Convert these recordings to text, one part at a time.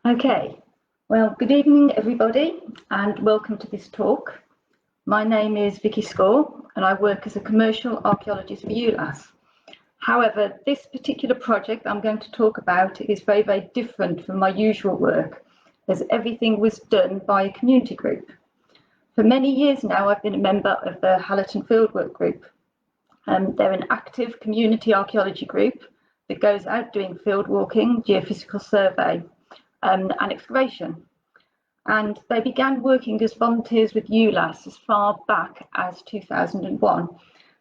Okay, well, good evening, everybody, and welcome to this talk. My name is Vicki Score, and I work as a commercial archaeologist for ULAS. However, this particular project I'm going to talk about is very, very different from my usual work, as everything was done by a community group. For many years now, I've been a member of the Hallaton Field Work Group. They're an active community archaeology group that goes out doing field walking, geophysical survey, and excavation. And they began working as volunteers with ULAS as far back as 2001.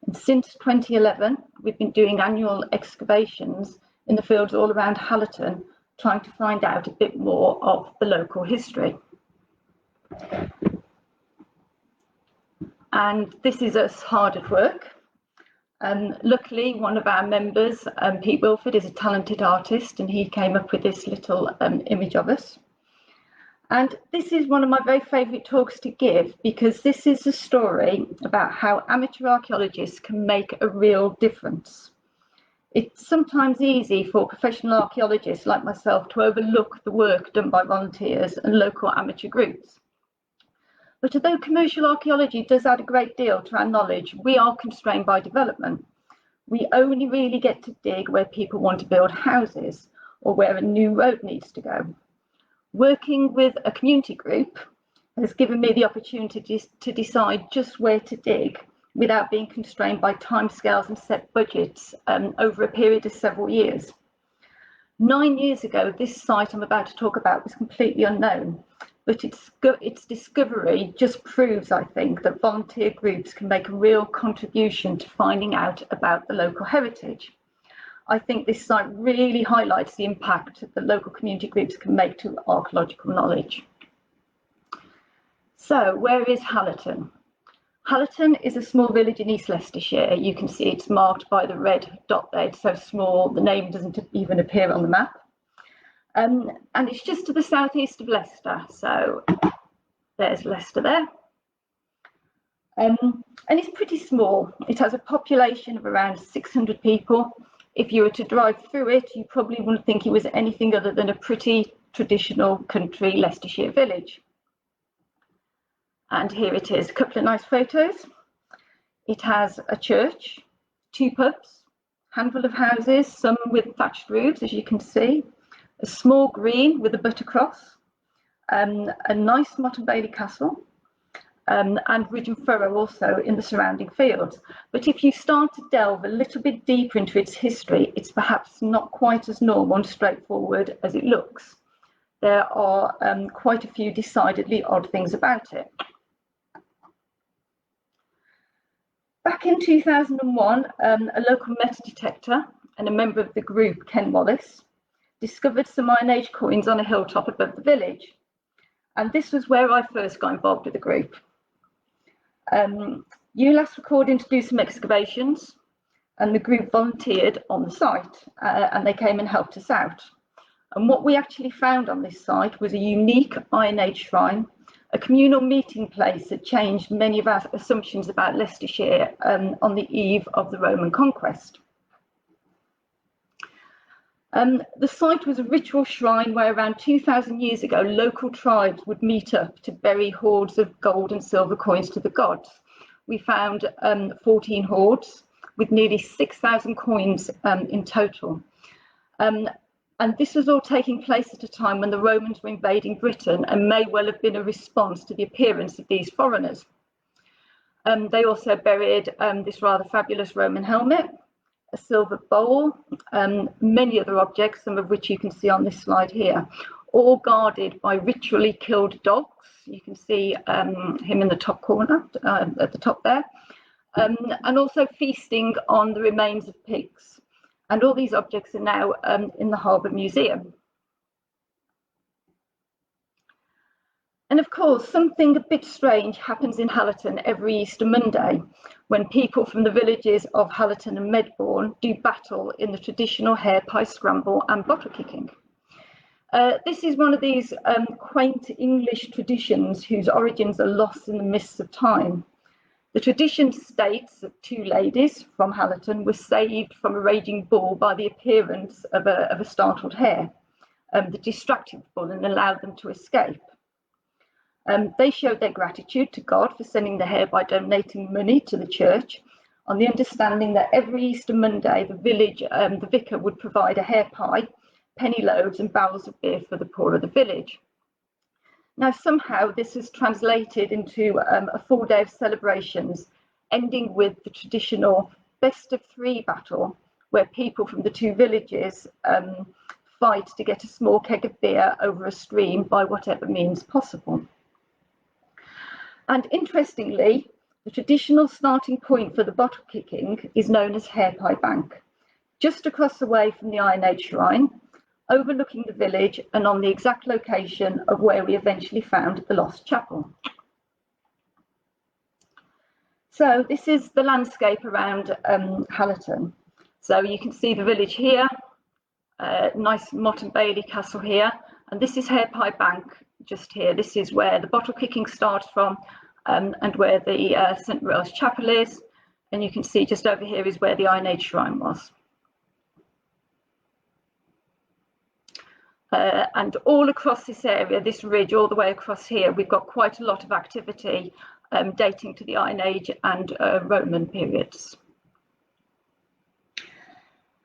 And since 2011, we've been doing annual excavations in the fields all around Halleton, trying to find out a bit more of the local history. And this is us hard at work. Luckily, one of our members, Pete Wilford, is a talented artist, and he came up with this little image of us. And this is one of my very favourite talks to give, because this is a story about how amateur archaeologists can make a real difference. It's sometimes easy for professional archaeologists like myself to overlook the work done by volunteers and local amateur groups. But although commercial archaeology does add a great deal to our knowledge, we are constrained by development. We only really get to dig where people want to build houses or where a new road needs to go. Working with a community group has given me the opportunity to decide just where to dig without being constrained by timescales and set budgets over a period of several years. 9 years ago, this site I'm about to talk about was completely unknown. But its discovery just proves, I think, that volunteer groups can make a real contribution to finding out about the local heritage. I think this site really highlights the impact that local community groups can make to archaeological knowledge. So, where is Halleton? Halleton is a small village in East Leicestershire. You can see it's marked by the red dot there. It's so small, the name doesn't even appear on the map. And it's just to the southeast of Leicester, so there's Leicester there. And it's pretty small. It has a population of around 600 people. If you were to drive through it, you probably wouldn't think it was anything other than a pretty traditional country Leicestershire village. And here it is, a couple of nice photos. It has a church, 2 pubs, a handful of houses, some with thatched roofs, as you can see. A small green with a butter cross, a nice Motte and Bailey castle, and ridge and furrow also in the surrounding fields. But if you start to delve a little bit deeper into its history, it's perhaps not quite as normal and straightforward as it looks. There are quite a few decidedly odd things about it. Back in 2001, a local metal detector and a member of the group, Ken Wallace, discovered some Iron Age coins on a hilltop above the village. And this was where I first got involved with the group. ULAS were called in to do some excavations, and the group volunteered on the site, and they came and helped us out. And what we actually found on this site was a unique Iron Age shrine, a communal meeting place that changed many of our assumptions about Leicestershire on the eve of the Roman conquest. The site was a ritual shrine where around 2,000 years ago, local tribes would meet up to bury hoards of gold and silver coins to the gods. We found 14 hoards with nearly 6,000 coins in total. And this was all taking place at a time when the Romans were invading Britain and may well have been a response to the appearance of these foreigners. They also buried this rather fabulous Roman helmet, a silver bowl, many other objects, some of which you can see on this slide here, all guarded by ritually killed dogs. You can see him in the top corner, at the top there, and also feasting on the remains of pigs. And all these objects are now in the Harbour Museum. And of course, something a bit strange happens in Halleton every Easter Monday, when people from the villages of Halleton and Medbourne do battle in the traditional hare pie scramble and bottle kicking. This is one of these quaint English traditions whose origins are lost in the mists of time. The tradition states that 2 ladies from Halleton were saved from a raging bull by the appearance of a startled hare. that distracted people and allowed them to escape. They showed their gratitude to God for sending the hare by donating money to the church, on the understanding that every Easter Monday the vicar would provide a hare pie, penny loaves and barrels of beer for the poor of the village. Now somehow this has translated into a full day of celebrations, ending with the traditional best of three battle, where people from the two villages fight to get a small keg of beer over a stream by whatever means possible. And interestingly, the traditional starting point for the bottle kicking is known as Hare Pie Bank, just across the way from the Iron Age shrine, overlooking the village and on the exact location of where we eventually found the lost chapel. So this is the landscape around Hallaton. So you can see the village here, nice Motte and Bailey Castle here, and this is Hare Pie Bank just here. This is where the bottle kicking starts from, and where the St Morrell's chapel is, and you can see just over here is where the Iron Age shrine was. And all across this area, this ridge all the way across here, we've got quite a lot of activity dating to the Iron Age and Roman periods.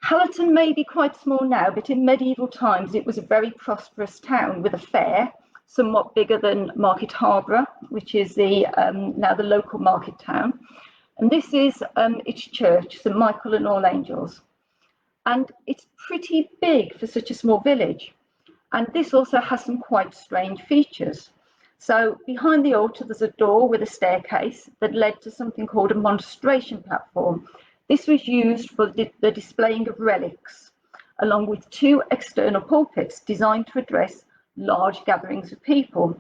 Hallaton may be quite small now, but in medieval times it was a very prosperous town with a fair, somewhat bigger than Market Harborough, which is the now the local market town. And this is its church, St Michael and All Angels. And it's pretty big for such a small village. And this also has some quite strange features. So behind the altar, there's a door with a staircase that led to something called a monstration platform. This was used for the displaying of relics, along with two external pulpits designed to address large gatherings of people.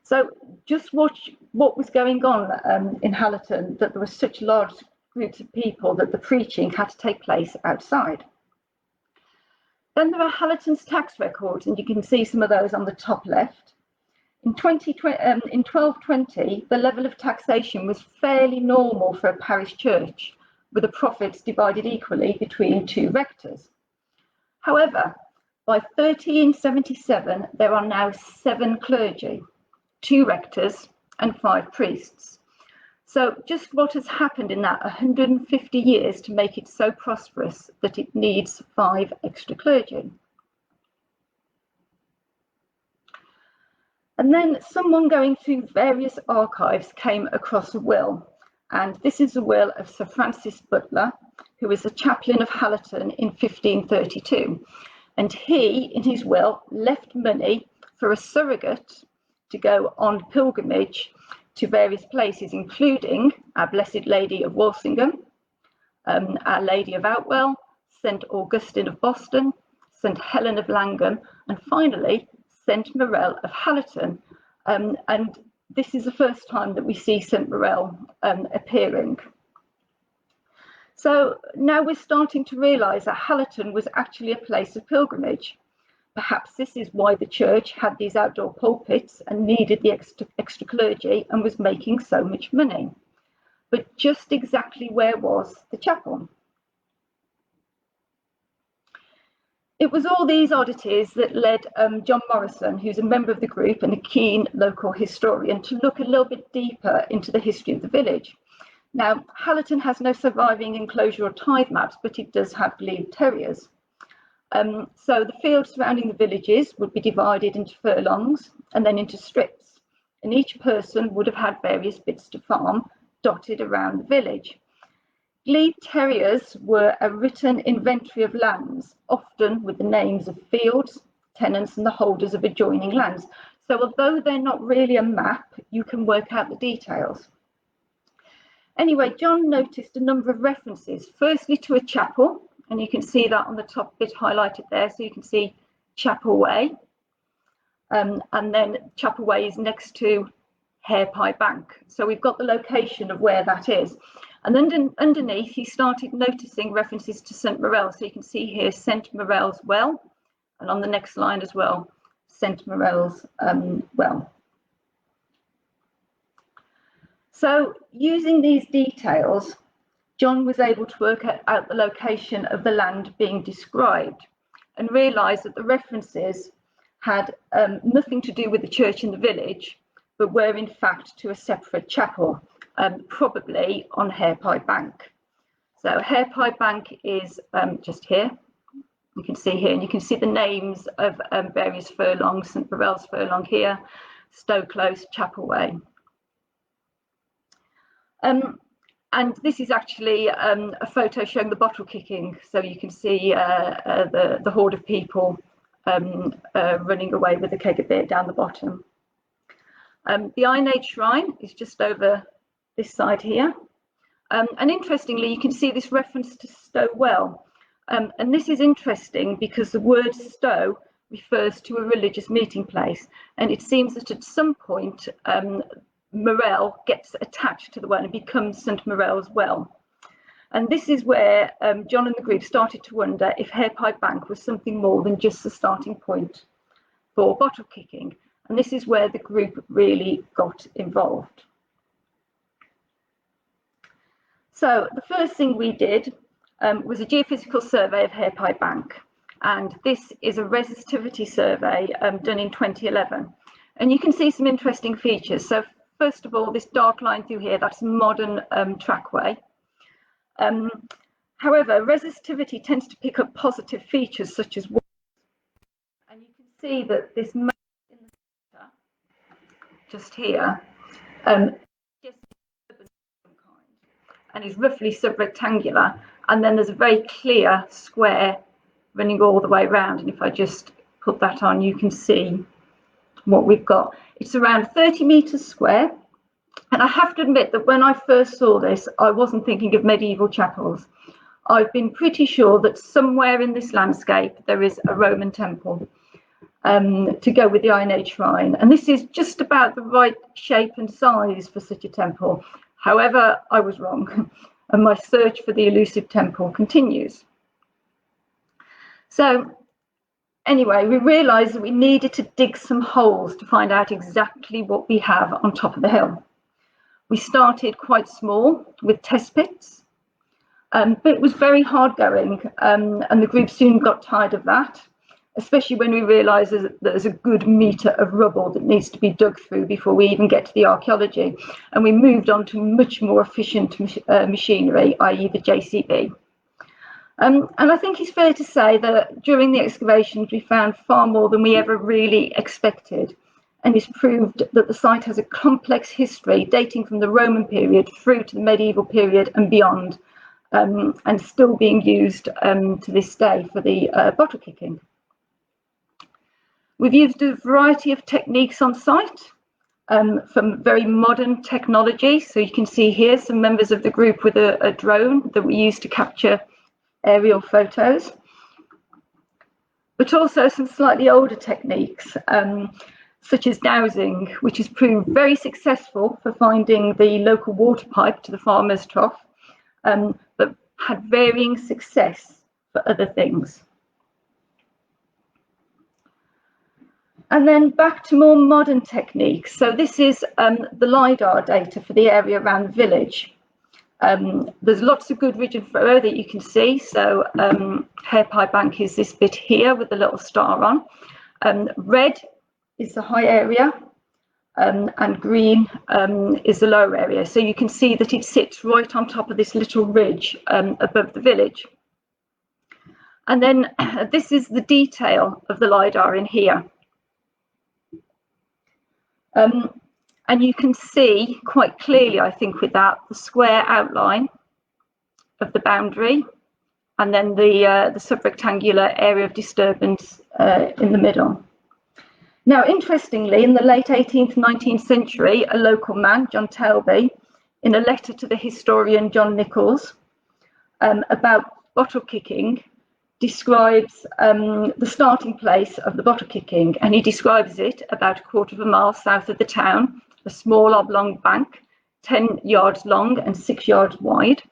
So just watch what was going on in Hallaton, that there were such large groups of people that the preaching had to take place outside. Then there are Hallaton's tax records, and you can see some of those on the top left. In 1220, the level of taxation was fairly normal for a parish church, with the profits divided equally between two rectors. However, by 1377, there are now 7 clergy, 2 rectors and 5 priests. So just what has happened in that 150 years to make it so prosperous that it needs 5 extra clergy. And then someone going through various archives came across a will, and this is a will of Sir Francis Butler, who was a chaplain of Hallaton in 1532. And he, in his will, left money for a surrogate to go on pilgrimage to various places, including Our Blessed Lady of Walsingham, Our Lady of Outwell, St Augustine of Boston, St Helen of Langham, and finally St Morrell of Hallaton. And this is the first time that we see St Morrell appearing. So now we're starting to realise that Hallaton was actually a place of pilgrimage. Perhaps this is why the church had these outdoor pulpits and needed the extra clergy and was making so much money. But just exactly where was the chapel? It was all these oddities that led John Morrison, who's a member of the group and a keen local historian, to look a little bit deeper into the history of the village. Now, Hallaton has no surviving enclosure or tithe maps, but it does have glebe terriers. So the fields surrounding the villages would be divided into furlongs and then into strips, and each person would have had various bits to farm dotted around the village. Glebe terriers were a written inventory of lands, often with the names of fields, tenants and the holders of adjoining lands. So although they're not really a map, you can work out the details. Anyway, John noticed a number of references, firstly to a chapel, and you can see that on the top bit highlighted there. So you can see Chapel Way, and then Chapel Way is next to Hare Pie Bank. So we've got the location of where that is. And then underneath, he started noticing references to St Morrell. So you can see here St Morrell's Well, and on the next line as well, St Morrell's Well. So using these details, John was able to work out the location of the land being described. and realised that the references had nothing to do with the church in the village, but were in fact to a separate chapel, probably on Harepipe Bank. So Harepipe Bank is just here. You can see here, and you can see the names of various furlongs: St Morrell's furlong here, Stow Close, Chapel Way. And this is actually a photo showing the bottle kicking. So you can see the horde of people running away with a keg of beer down the bottom. The Iron Age shrine is just over this side here. And interestingly, you can see this reference to Stow Well. And this is interesting because the word Stow refers to a religious meeting place. And it seems that at some point, Morrell gets attached to the well and becomes St Morrell's Well. And this is where John and the group started to wonder if Harepipe Bank was something more than just the starting point for bottle kicking. And this is where the group really got involved. So the first thing we did was a geophysical survey of Harepipe Bank. And this is a resistivity survey done in 2011. And you can see some interesting features. So first of all, this dark line through here, that's modern trackway. However, resistivity tends to pick up positive features such as walls. And you can see that this in the center, just here, and is roughly subrectangular, and then there's a very clear square running all the way around. And if I just put that on, you can see what we've got. It's around 30 meters square, and I have to admit that when I first saw this, I wasn't thinking of medieval chapels. I've been pretty sure that somewhere in this landscape there is a Roman temple to go with the Iron Age shrine, and this is just about the right shape and size for such a temple. However, I was wrong, and my search for the elusive temple continues. So anyway, we realised that we needed to dig some holes to find out exactly what we have on top of the hill. We started quite small with test pits, but it was very hard going, and the group soon got tired of that, especially when we realised that there's a good metre of rubble that needs to be dug through before we even get to the archaeology. And we moved on to much more efficient machinery, i.e. the JCB. And I think it's fair to say that during the excavations, we found far more than we ever really expected. And it's proved that the site has a complex history dating from the Roman period through to the medieval period and beyond, and still being used to this day for the bottle kicking. We've used a variety of techniques on site, from very modern technology. So you can see here some members of the group with a drone that we use to capture aerial photos, but also some slightly older techniques, such as dowsing, which has proved very successful for finding the local water pipe to the farmer's trough, but had varying success for other things. And then back to more modern techniques. So this is the LiDAR data for the area around the village. There's lots of good ridge and furrow that you can see. So Harepipe Bank is this bit here with the little star on. Red is the high area, and green is the lower area. So you can see that it sits right on top of this little ridge above the village. And then this is the detail of the LiDAR in here. And you can see quite clearly, I think, with that, the square outline of the boundary, and then the subrectangular area of disturbance in the middle. Now, interestingly, in the late 18th, 19th century, a local man, John Tailby, in a letter to the historian John Nichols about bottle kicking, describes the starting place of the bottle kicking, and he describes it about 1/4 mile south of the town, a small oblong bank, 10 yards long and 6 yards wide,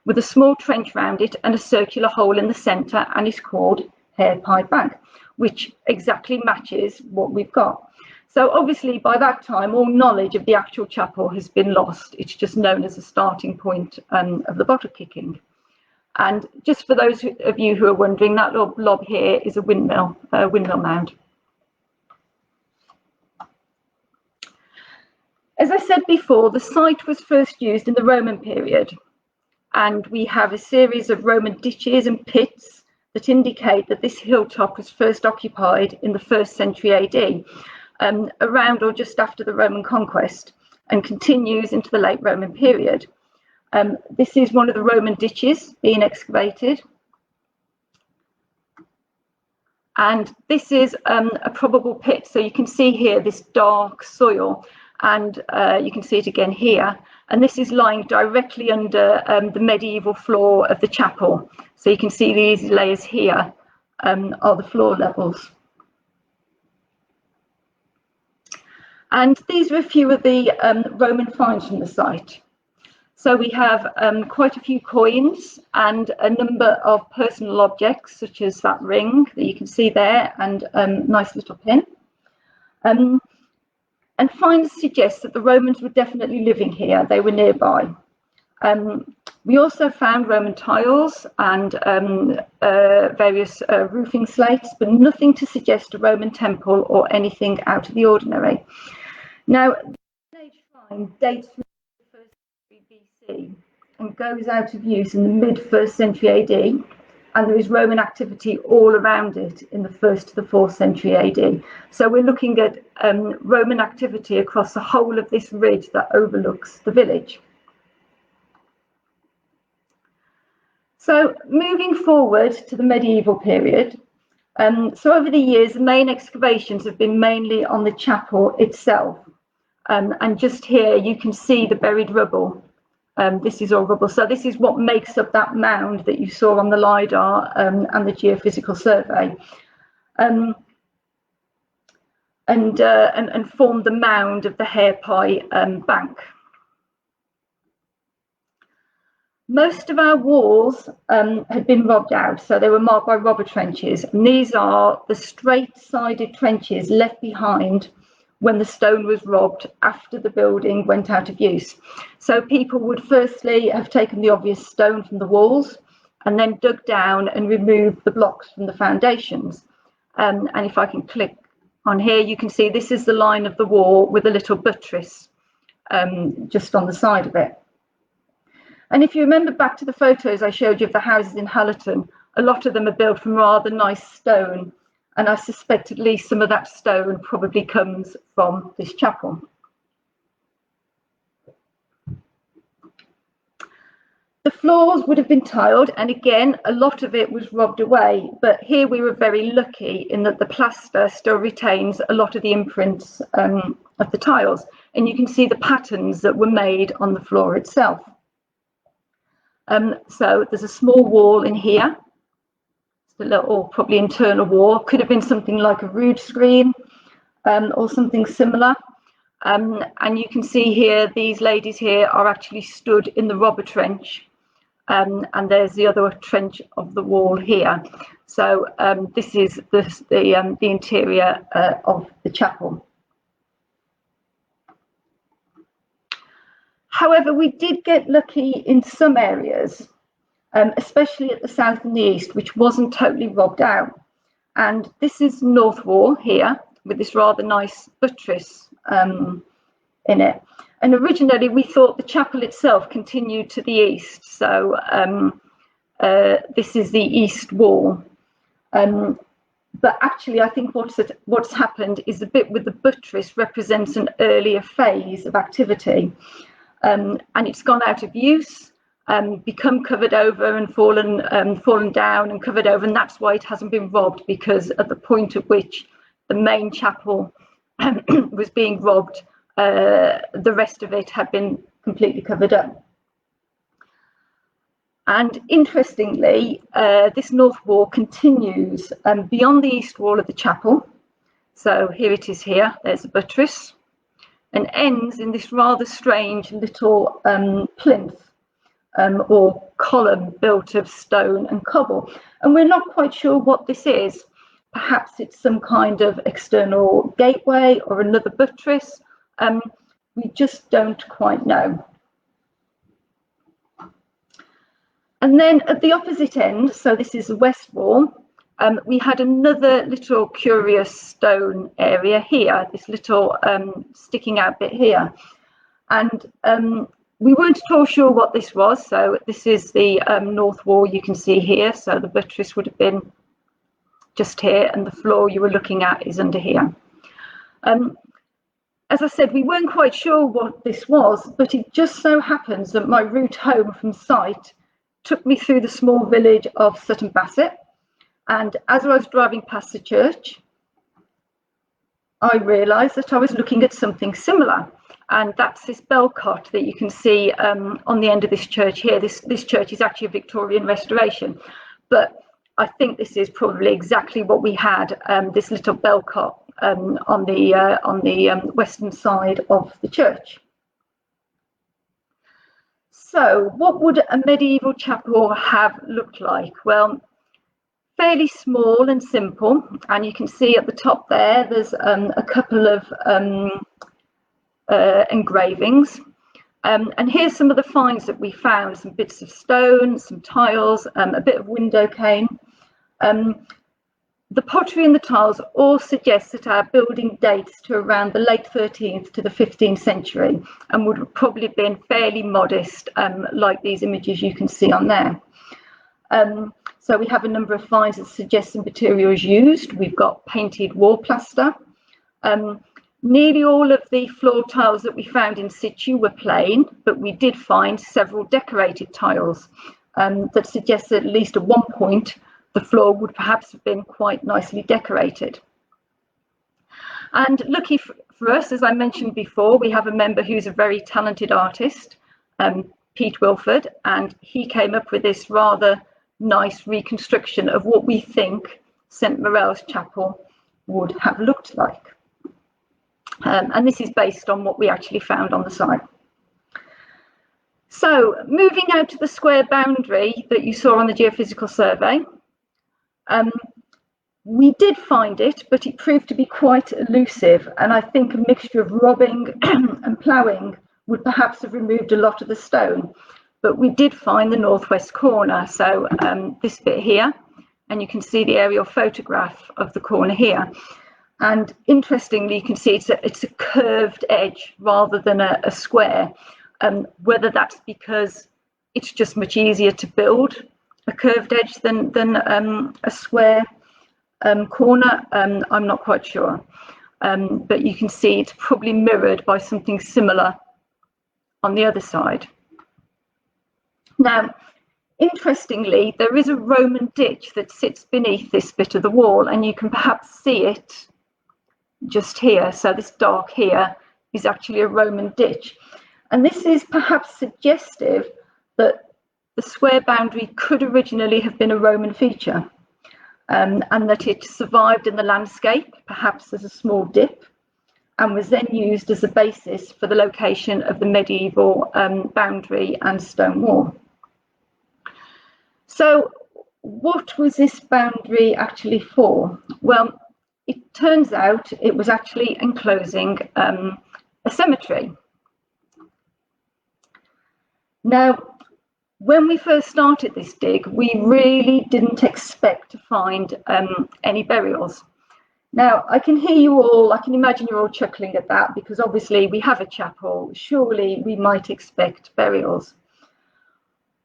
with a small trench round it and a circular hole in the centre, and is called Harepipe Bank, which exactly matches what we've got. So obviously by that time, all knowledge of the actual chapel has been lost. It's just known as a starting point of the bottle kicking. And just for those of you who are wondering, that little blob here is a windmill mound. As I said before, the site was first used in the Roman period, and we have a series of Roman ditches and pits that indicate that this hilltop was first occupied in the 1st century AD, around or just after the Roman conquest, and continues into the late Roman period. This is one of the Roman ditches being excavated. And this is a probable pit. So you can see here this dark soil, and you can see it again here. And this is lying directly under the medieval floor of the chapel. So you can see these layers here are the floor levels. And these are a few of the Roman finds from the site. So we have quite a few coins and a number of personal objects, such as that ring that you can see there, and nice little pin. And finds suggest that the Romans were definitely living here. They were nearby. We also found Roman tiles and various roofing slates, but nothing to suggest a Roman temple or anything out of the ordinary. Now, the age find dates from the 1st century BC and goes out of use in the mid-1st century AD, and there is Roman activity all around it in the 1st to the 4th century AD. So we're looking at Roman activity across the whole of this ridge that overlooks the village. So moving forward to the medieval period, so over the years, the main excavations have been mainly on the chapel itself. And just here, you can see the buried rubble. This is all rubble. So this is what makes up that mound that you saw on the LiDAR and the geophysical survey. And formed the mound of the Hare Pie bank. Most of our walls had been robbed out, so they were marked by robber trenches. And these are the straight-sided trenches left behind when the stone was robbed after the building went out of use. So people would firstly have taken the obvious stone from the walls and then dug down and removed the blocks from the foundations. And if I can click on here, you can see this is the line of the wall with a little buttress just on the side of it. And if you remember back to the photos I showed you of the houses in Halleton, a lot of them are built from rather nice stone. And I suspect at least some of that stone probably comes from this chapel. The floors would have been tiled, and again, a lot of it was robbed away. But here we were very lucky in that the plaster still retains a lot of the imprints of the tiles. And you can see the patterns that were made on the floor itself. So there's a small wall in here. It's a little, probably internal wall. Could have been something like a rood screen or something similar. And you can see here, these ladies here are actually stood in the robber trench. And there's the other trench of the wall here. So this is the interior of the chapel. However, we did get lucky in some areas, especially at the south and the east, which wasn't totally robbed out. And this is north wall here with this rather nice buttress in it. And originally we thought the chapel itself continued to the east. So this is the east wall. But actually, I think what's happened is the bit with the buttress represents an earlier phase of activity. And it's gone out of use, become covered over and fallen down and covered over. And that's why it hasn't been robbed, because at the point at which the main chapel was being robbed, the rest of it had been completely covered up. And interestingly, this north wall continues beyond the east wall of the chapel. So here it is here, there's a buttress, and ends in this rather strange little plinth or column built of stone and cobble. And we're not quite sure what this is. Perhaps it's some kind of external gateway or another buttress. We just don't quite know. And then at the opposite end, so this is the west wall, we had another little curious stone area here, this little sticking out bit here. And we weren't at all sure what this was. So this is the north wall you can see here. So the buttress would have been just here, and the floor you were looking at is under here. As I said, we weren't quite sure what this was, but it just so happens that my route home from site took me through the small village of Sutton Bassett. And as I was driving past the church, I realised that I was looking at something similar. And that's this bell cot that you can see on the end of this church here. This church is actually a Victorian restoration, but I think this is probably exactly what we had, this little bell cot on the western side of the church. So what would a medieval chapel have looked like? Well, fairly small and simple, and you can see at the top there's a couple of engravings. And here's some of the finds that we found: some bits of stone, some tiles, a bit of window pane. The pottery and the tiles all suggest that our building dates to around the late 13th to the 15th century and would have probably been fairly modest, like these images you can see on there. So we have a number of finds that suggest the materials used. We've got painted wall plaster. Nearly all of the floor tiles that we found in situ were plain, but we did find several decorated tiles that suggest that at least at one point the floor would perhaps have been quite nicely decorated. And lucky for us, as I mentioned before, we have a member who's a very talented artist, Pete Wilford, and he came up with this rather nice reconstruction of what we think St Morrell's chapel would have looked like. And this is based on what we actually found on the site. So moving out to the square boundary that you saw on the geophysical survey, we did find it, but it proved to be quite elusive, and I think a mixture of robbing and ploughing would perhaps have removed a lot of the stone. But we did find the northwest corner, so this bit here, and you can see the aerial photograph of the corner here. And interestingly, you can see it's a curved edge rather than a square. Whether that's because it's just much easier to build a curved edge than a square corner, I'm not quite sure. But you can see it's probably mirrored by something similar on the other side. Now, interestingly, there is a Roman ditch that sits beneath this bit of the wall, and you can perhaps see it just here. So this dark here is actually a Roman ditch. And this is perhaps suggestive that the square boundary could originally have been a Roman feature, and that it survived in the landscape, perhaps as a small dip, and was then used as a basis for the location of the medieval boundary and stone wall. So what was this boundary actually for? Well, it turns out it was actually enclosing a cemetery. Now, when we first started this dig, we really didn't expect to find any burials. Now, I can hear you all, I can imagine you're all chuckling at that, because obviously we have a chapel, surely we might expect burials.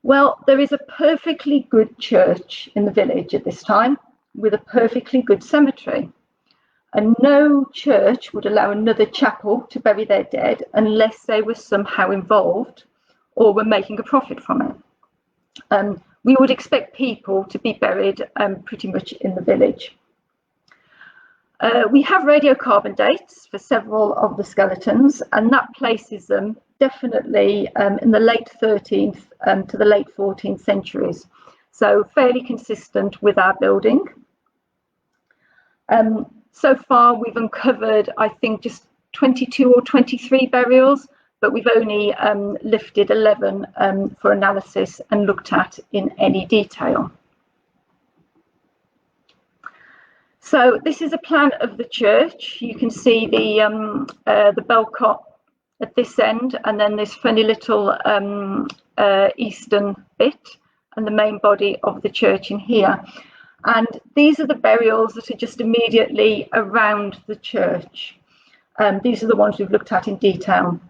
Well, there is a perfectly good church in the village at this time with a perfectly good cemetery. And no church would allow another chapel to bury their dead unless they were somehow involved or were making a profit from it. We would expect people to be buried pretty much in the village. We have radiocarbon dates for several of the skeletons, and that places them definitely in the late 13th to the late 14th centuries. So fairly consistent with our building. So far we've uncovered, I think, just 22 or 23 burials, but we've only lifted 11 for analysis and looked at in any detail. So this is a plan of the church. You can see the bell cot at this end, and then this funny little eastern bit and the main body of the church in here. And these are the burials that are just immediately around the church. These are the ones we've looked at in detail.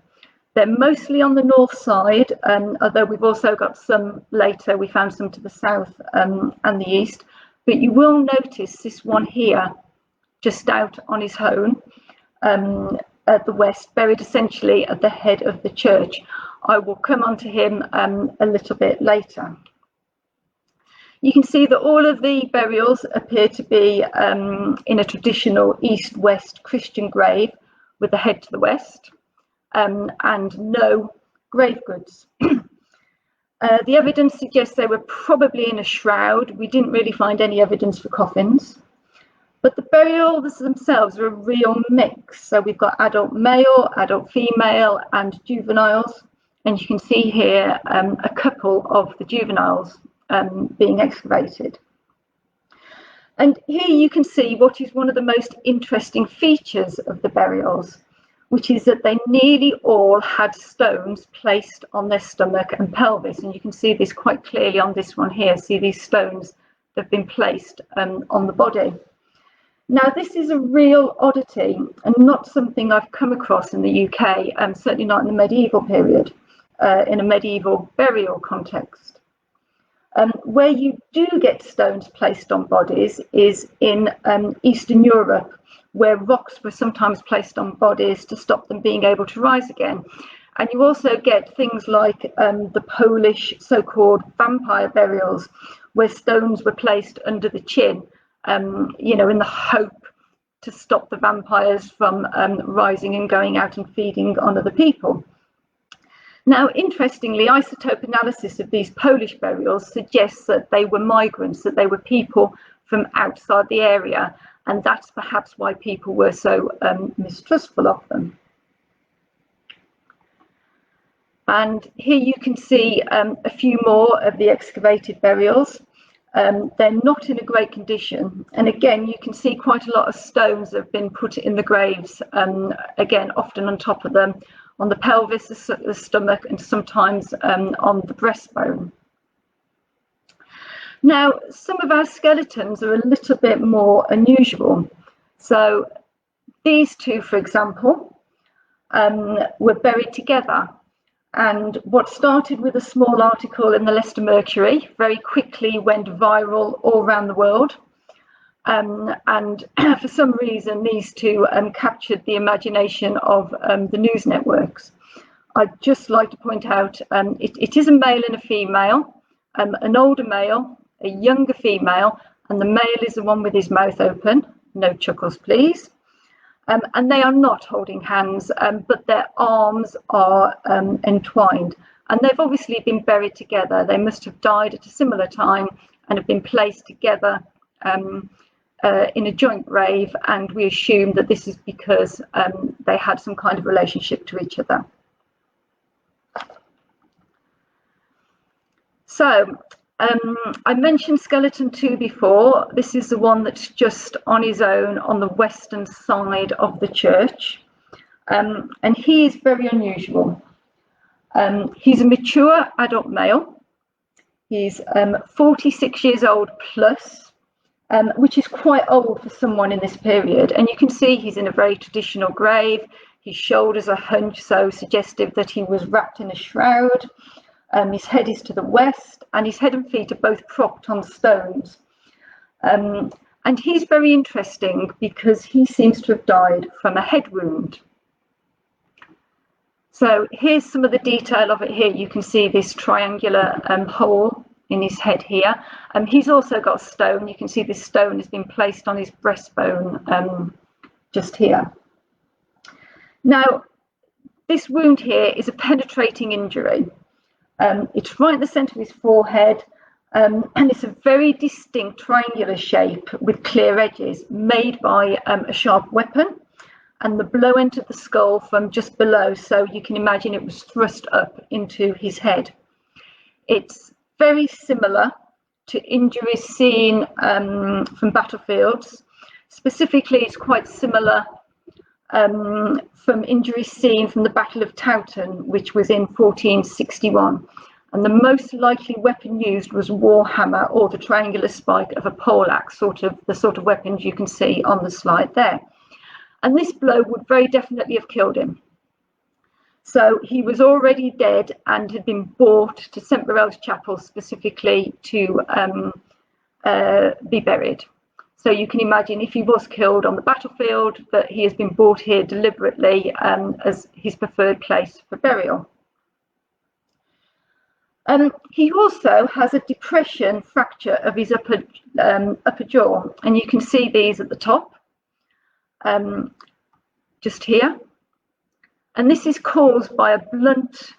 They're mostly on the north side, although we've also got some later. We found some to the south and the east. But you will notice this one here, just out on his own, at the west, buried essentially at the head of the church. I will come on to him a little bit later. You can see that all of the burials appear to be in a traditional east-west Christian grave with the head to the west. And no grave goods. The evidence suggests they were probably in a shroud. We didn't really find any evidence for coffins. But the burials themselves are a real mix. So we've got adult male, adult female, and juveniles. And you can see here a couple of the juveniles being excavated. And here you can see what is one of the most interesting features of the burials, which is that they nearly all had stones placed on their stomach and pelvis. And you can see this quite clearly on this one here. See these stones that have been placed on the body. Now, this is a real oddity and not something I've come across in the UK, and certainly not in the medieval period, in a medieval burial context. Where you do get stones placed on bodies is in Eastern Europe, where rocks were sometimes placed on bodies to stop them being able to rise again. And you also get things like the Polish so-called vampire burials, where stones were placed under the chin, in the hope to stop the vampires from rising and going out and feeding on other people. Now, interestingly, isotope analysis of these Polish burials suggests that they were migrants, that they were people from outside the area, and that's perhaps why people were so mistrustful of them. And here you can see a few more of the excavated burials. They're not in a great condition. And again, you can see quite a lot of stones have been put in the graves, again, often on top of them, on the pelvis, the stomach, and sometimes on the breastbone. Now, some of our skeletons are a little bit more unusual. So these two, for example, were buried together. And what started with a small article in the Leicester Mercury very quickly went viral all around the world. And for some reason, these two captured the imagination of the news networks. I'd just like to point out it is a male and a female, an older male, a younger female, and the male is the one with his mouth open. No chuckles, please. And they are not holding hands, but their arms are entwined. And they've obviously been buried together. They must have died at a similar time and have been placed together in a joint grave. And we assume that this is because they had some kind of relationship to each other. So I mentioned skeleton 2 before. This is the one that's just on his own on the western side of the church. And he is very unusual. He's a mature adult male. He's 46 years old plus, which is quite old for someone in this period. And you can see he's in a very traditional grave. His shoulders are hunched, so suggestive that he was wrapped in a shroud. His head is to the west, and his head and feet are both propped on stones. And he's very interesting because he seems to have died from a head wound. So here's some of the detail of it here. You can see this triangular hole in his head here. He's also got a stone. You can see this stone has been placed on his breastbone just here. Now, this wound here is a penetrating injury. It's right in the centre of his forehead, and it's a very distinct triangular shape with clear edges made by a sharp weapon, and the blow entered the skull from just below, so you can imagine it was thrust up into his head. It's very similar to injuries seen from battlefields. Specifically, it's quite similar from injuries seen from the Battle of Towton, which was in 1461. and the most likely weapon used was a war hammer or the triangular spike of a poleaxe, the sort of weapons you can see on the slide there. And this blow would very definitely have killed him. So he was already dead and had been brought to St Morrell's chapel specifically to be buried. So you can imagine if he was killed on the battlefield, that he has been brought here deliberately as his preferred place for burial. He also has a depression fracture of his upper jaw, and you can see these at the top, just here. And this is caused by a blunt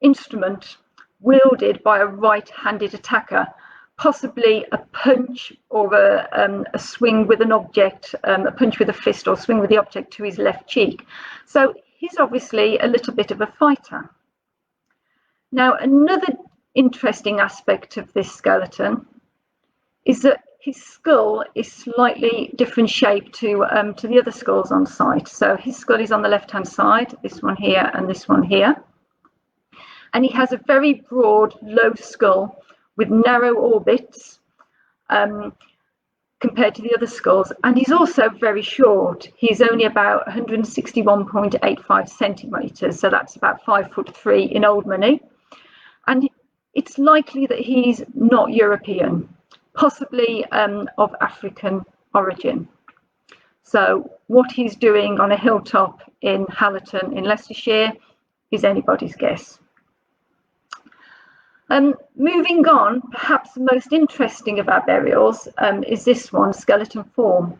instrument wielded by a right-handed attacker, possibly a punch or a swing with an object, a punch with a fist or swing with the object to his left cheek. So he's obviously a little bit of a fighter. Now, another interesting aspect of this skeleton is that his skull is slightly different shape to the other skulls on site. So his skull is on the left-hand side, this one here and this one here. And he has a very broad, low skull with narrow orbits compared to the other skulls. And he's also very short. He's only about 161.85 centimetres, so that's about 5'3" in old money. And it's likely that he's not European, possibly of African origin. So what he's doing on a hilltop in Halleton in Leicestershire is anybody's guess. Moving on, perhaps the most interesting of our burials is this one, skeleton form.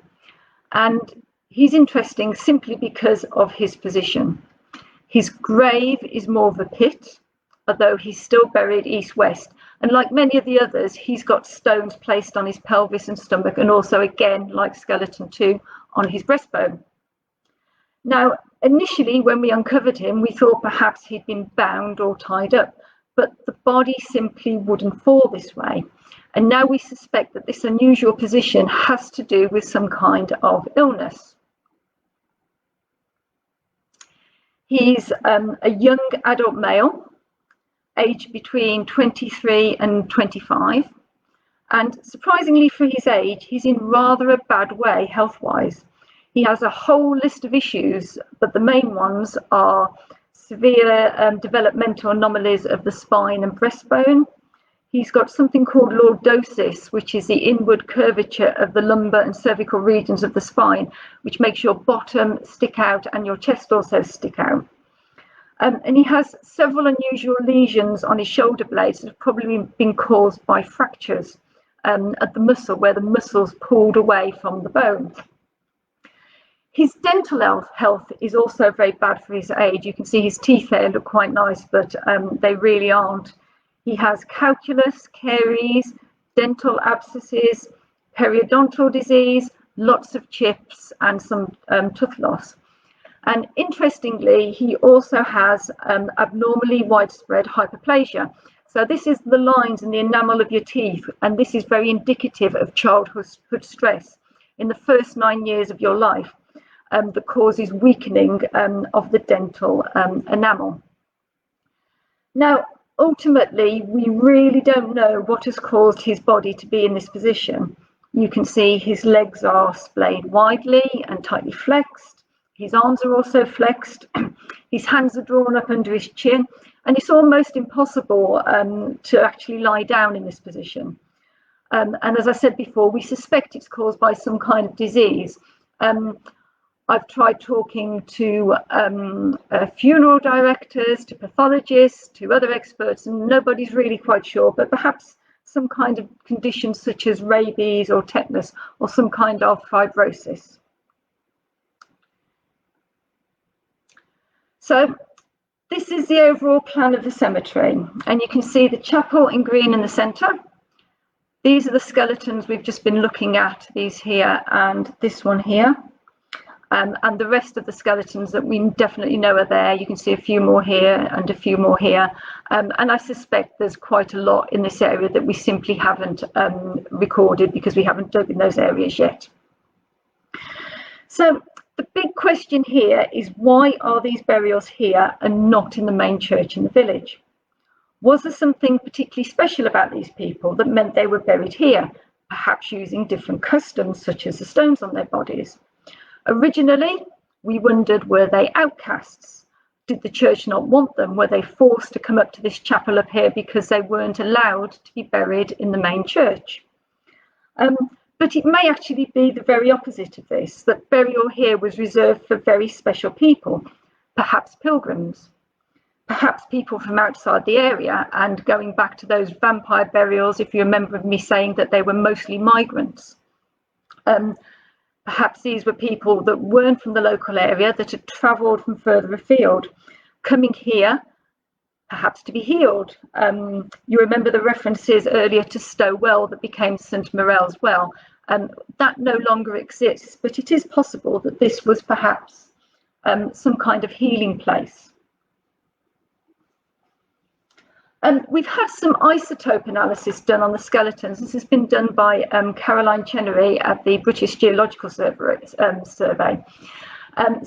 And he's interesting simply because of his position. His grave is more of a pit, although he's still buried east-west. And like many of the others, he's got stones placed on his pelvis and stomach, and also, again, like skeleton 2, on his breastbone. Now, initially, when we uncovered him, we thought perhaps he'd been bound or tied up, but the body simply wouldn't fall this way. And now we suspect that this unusual position has to do with some kind of illness. He's a young adult male, aged between 23 and 25. And surprisingly for his age, he's in rather a bad way health-wise. He has a whole list of issues, but the main ones are severe developmental anomalies of the spine and breastbone. He's got something called lordosis, which is the inward curvature of the lumbar and cervical regions of the spine, which makes your bottom stick out and your chest also stick out. And he has several unusual lesions on his shoulder blades that have probably been caused by fractures at the muscle, where the muscle's pulled away from the bone. His dental health is also very bad for his age. You can see his teeth there look quite nice, but they really aren't. He has calculus, caries, dental abscesses, periodontal disease, lots of chips, and some tooth loss. And interestingly, he also has abnormally widespread hyperplasia. So this is the lines in the enamel of your teeth, and this is very indicative of childhood stress in the first 9 years of your life that causes weakening of the dental enamel. Now, ultimately, we really don't know what has caused his body to be in this position. You can see his legs are splayed widely and tightly flexed. His arms are also flexed. His hands are drawn up under his chin, and it's almost impossible to actually lie down in this position. And as I said before, we suspect it's caused by some kind of disease. I've tried talking to funeral directors, to pathologists, to other experts, and nobody's really quite sure, but perhaps some kind of condition such as rabies or tetanus or some kind of fibrosis. So this is the overall plan of the cemetery, and you can see the chapel in green in the centre. These are the skeletons we've just been looking at, these here and this one here. And the rest of the skeletons that we definitely know are there. You can see a few more here and a few more here. And I suspect there's quite a lot in this area that we simply haven't recorded because we haven't dug in those areas yet. So the big question here is, why are these burials here and not in the main church in the village? Was there something particularly special about these people that meant they were buried here, perhaps using different customs, such as the stones on their bodies? Originally, we wondered, were they outcasts? Did the church not want them? Were they forced to come up to this chapel up here because they weren't allowed to be buried in the main church? But it may actually be the very opposite of this, that burial here was reserved for very special people, perhaps pilgrims, perhaps people from outside the area, and going back to those vampire burials, if you remember me saying that they were mostly migrants. Perhaps these were people that weren't from the local area, that had travelled from further afield, coming here, perhaps to be healed. You remember the references earlier to Stowell that became St Morrell's well. That no longer exists, but it is possible that this was perhaps some kind of healing place. We've had some isotope analysis done on the skeletons. This has been done by Caroline Chenery at the British Geological Survey.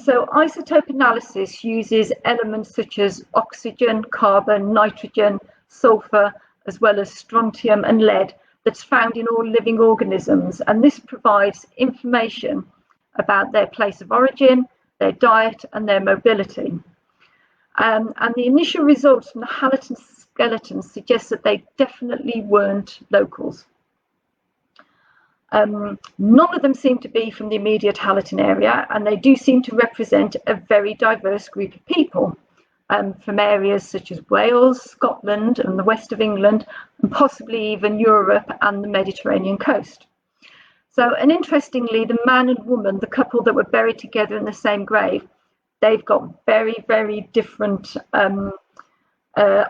So isotope analysis uses elements such as oxygen, carbon, nitrogen, sulfur, as well as strontium and lead that's found in all living organisms. And this provides information about their place of origin, their diet, and their mobility. And the initial results from the Hallaton skeletons suggest that they definitely weren't locals. None of them seem to be from the immediate Hallaton area, and they do seem to represent a very diverse group of people from areas such as Wales, Scotland, and the west of England, and possibly even Europe and the Mediterranean coast. So, and interestingly, the man and woman, the couple that were buried together in the same grave, they've got very, very different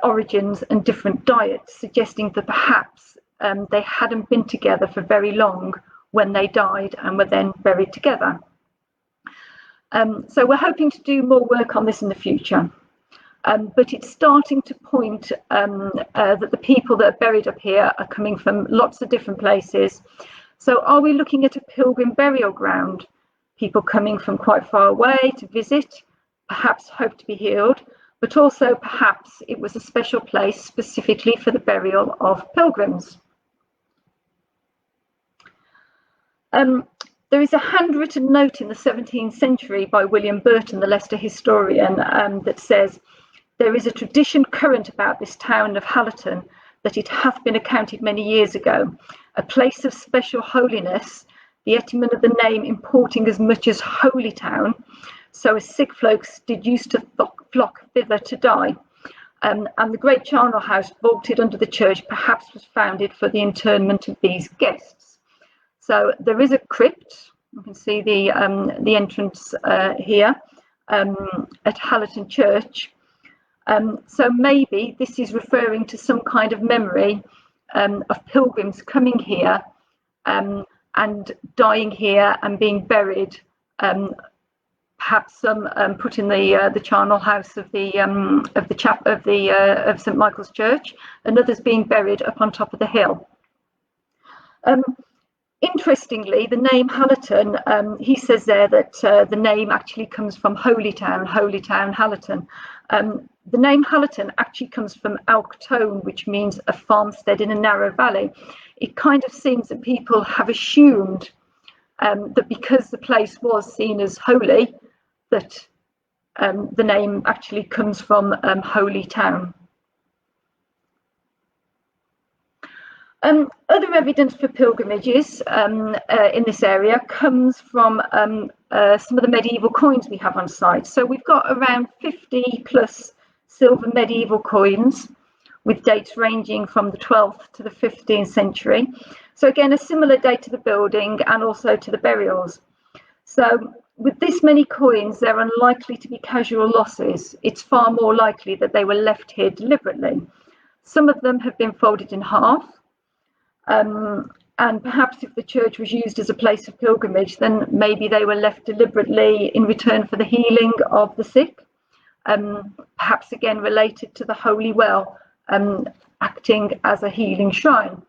origins and different diets, suggesting that perhaps they hadn't been together for very long when they died and were then buried together. So we're hoping to do more work on this in the future. But it's starting to point that the people that are buried up here are coming from lots of different places. So are we looking at a pilgrim burial ground? People coming from quite far away to visit, perhaps hope to be healed, but also perhaps it was a special place specifically for the burial of pilgrims. There is a handwritten note in the 17th century by William Burton, the Leicester historian, that says, "There is a tradition current about this town of Halleton that it hath been accounted many years ago, a place of special holiness, the etymon of the name importing as much as holy town, so as sick folks did used to flock thither to die. And the great charnel house vaulted under the church perhaps was founded for the interment of these guests." So there is a crypt. You can see the entrance here at Hallaton Church. So maybe this is referring to some kind of memory of pilgrims coming here and dying here and being buried. Perhaps some put in the charnel house of St Michael's Church, and others being buried up on top of the hill. Interestingly, the name Halleton, he says there that the name actually comes from Holy Town, Halleton. The name Halleton actually comes from Alk Tone, which means a farmstead in a narrow valley. It kind of seems that people have assumed that because the place was seen as holy, that the name actually comes from Holy Town. Other evidence for pilgrimages in this area comes from some of the medieval coins we have on site. So we've got around 50 plus silver medieval coins with dates ranging from the 12th to the 15th century. So again, a similar date to the building and also to the burials. So with this many coins, they're unlikely to be casual losses. It's far more likely that they were left here deliberately. Some of them have been folded in half. And perhaps if the church was used as a place of pilgrimage, then maybe they were left deliberately in return for the healing of the sick, perhaps again related to the holy well, acting as a healing shrine.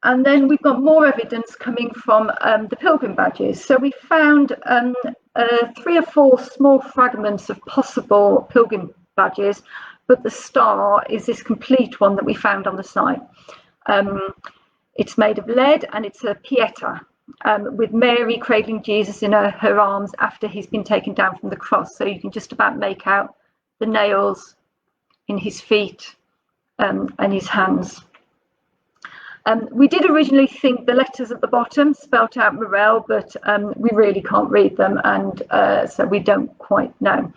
And then we've got more evidence coming from the Pilgrim Badges. So we found 3 or 4 small fragments of possible Pilgrim badges, but the star is this complete one that we found on the site. It's made of lead, and it's a Pieta, with Mary cradling Jesus in her arms after he's been taken down from the cross. So you can just about make out the nails in his feet and his hands. We did originally think the letters at the bottom spelt out Morrell, but we really can't read them, and so we don't quite know.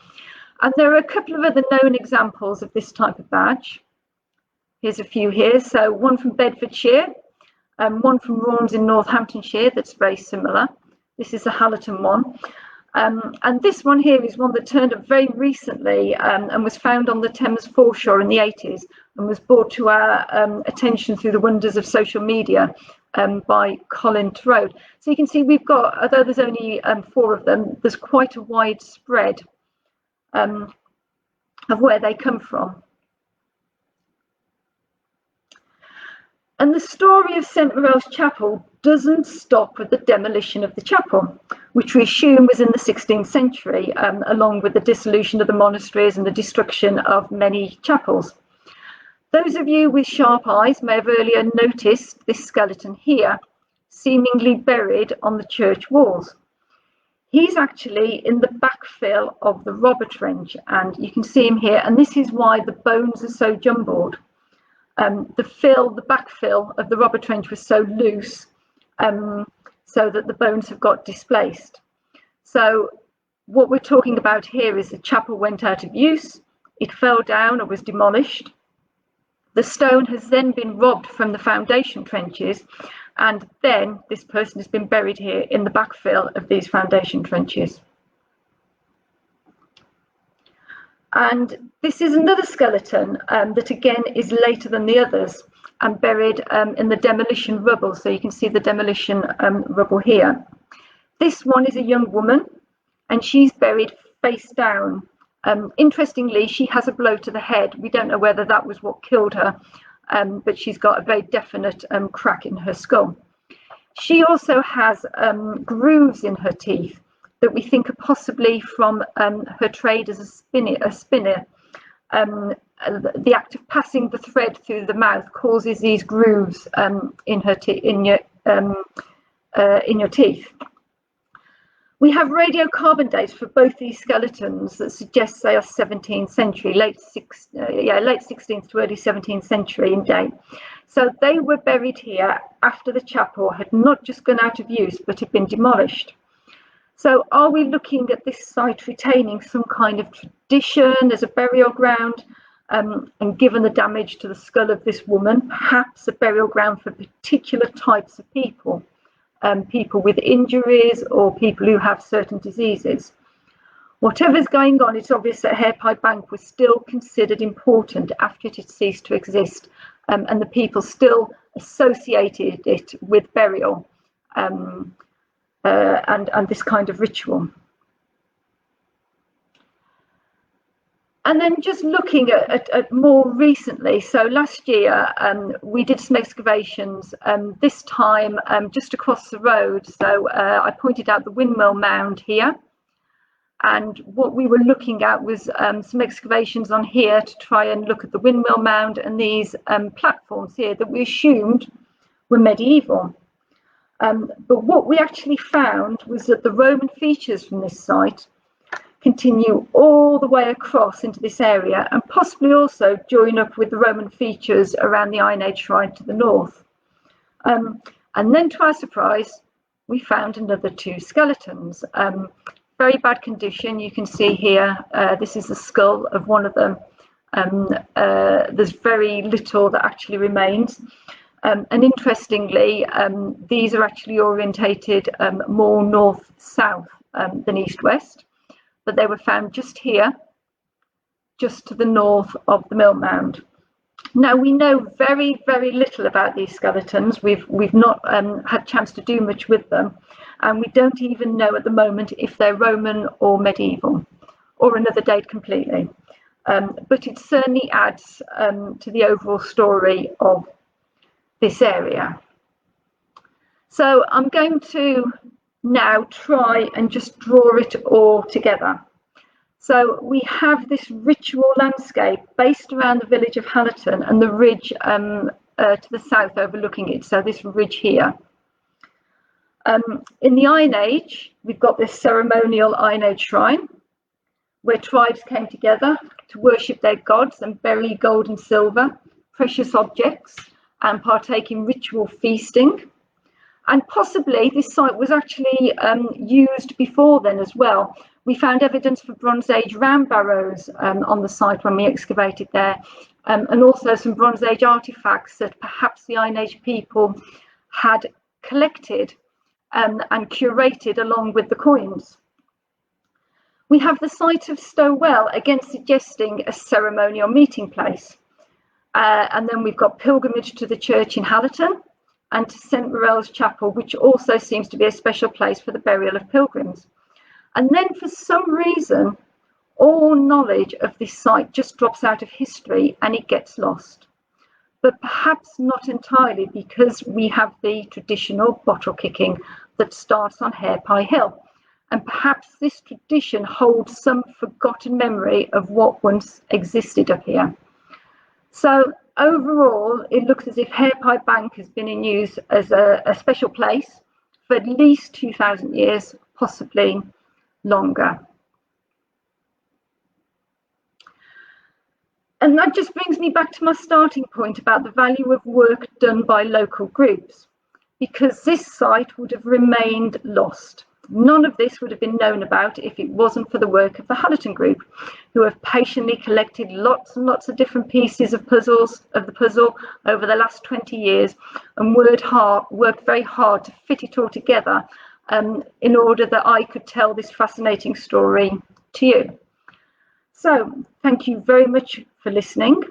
And there are a couple of other known examples of this type of badge. Here's a few here. So one from Bedfordshire, one from Raunds in Northamptonshire that's very similar. This is the Hallaton one. And this one here is one that turned up very recently and was found on the Thames foreshore in the 80s and was brought to our attention through the wonders of social media by Colin Trode. So you can see we've got, although there's only 4 of them, there's quite a wide spread of where they come from. And the story of St Morrell's chapel doesn't stop with the demolition of the chapel, which we assume was in the 16th century, along with the dissolution of the monasteries and the destruction of many chapels. Those of you with sharp eyes may have earlier noticed this skeleton here, seemingly buried on the church walls. He's actually in the backfill of the robber trench, and you can see him here, and this is why the bones are so jumbled. The backfill of the robber trench was so loose, so that the bones have got displaced. So what we're talking about here is the chapel went out of use, it fell down or was demolished. The stone has then been robbed from the foundation trenches, and then this person has been buried here in the backfill of these foundation trenches. And this is another skeleton that again is later than the others and buried in the demolition rubble. So you can see the demolition rubble here. This one is a young woman and she's buried face down. Interestingly, she has a blow to the head. We don't know whether that was what killed her, but she's got a very definite crack in her skull. She also has grooves in her teeth that we think are possibly from her trade as a spinner. The act of passing the thread through the mouth causes these grooves in your teeth. We have radiocarbon dates for both these skeletons that suggest they are 17th century, late 16th to early 17th century in date. So they were buried here after the chapel had not just gone out of use, but had been demolished. So are we looking at this site retaining some kind of tradition as a burial ground? And given the damage to the skull of this woman, perhaps a burial ground for particular types of people, people with injuries or people who have certain diseases. Whatever's going on, it's obvious that Harepipe Bank was still considered important after it had ceased to exist, and the people still associated it with burial and this kind of ritual. And then just looking at more recently, so last year we did some excavations, this time just across the road. So I pointed out the windmill mound here. And what we were looking at was some excavations on here to try and look at the windmill mound and these platforms here that we assumed were medieval. But what we actually found was that the Roman features from this site continue all the way across into this area and possibly also join up with the Roman features around the Iron Age shrine to the north. And then to our surprise, we found another 2 skeletons. Very bad condition. You can see here, this is the skull of one of them. There's very little that actually remains. And interestingly, these are actually orientated more north-south than east-west. But they were found just here, just to the north of the mill mound. Now we know very, very little about these skeletons. We've not had a chance to do much with them, and we don't even know at the moment if they're Roman or medieval, or another date completely. But it certainly adds to the overall story of this area. So I'm going to now try and just draw it all together. So we have this ritual landscape based around the village of Hallaton and the ridge to the south overlooking it. So this ridge here. In the Iron Age, we've got this ceremonial Iron Age shrine where tribes came together to worship their gods and bury gold and silver, precious objects, and partake in ritual feasting. And possibly this site was actually used before then as well. We found evidence for Bronze Age round barrows on the site when we excavated there, and also some Bronze Age artifacts that perhaps the Iron Age people had collected and curated along with the coins. We have the site of Stow Well, again suggesting a ceremonial meeting place. And then we've got pilgrimage to the church in Hallaton and to St Morrell's chapel, which also seems to be a special place for the burial of pilgrims. And then for some reason, all knowledge of this site just drops out of history and it gets lost. But perhaps not entirely, because we have the traditional bottle kicking that starts on Hare Pie Hill. And perhaps this tradition holds some forgotten memory of what once existed up here. So overall, it looks as if Hare Pie Bank has been in use as a special place for at least 2,000 years, possibly longer. And that just brings me back to my starting point about the value of work done by local groups, because this site would have remained lost. None of this would have been known about if it wasn't for the work of the Hallaton group, who have patiently collected lots and lots of different pieces of the puzzle over the last 20 years and worked very hard to fit it all together in order that I could tell this fascinating story to you. So thank you very much for listening.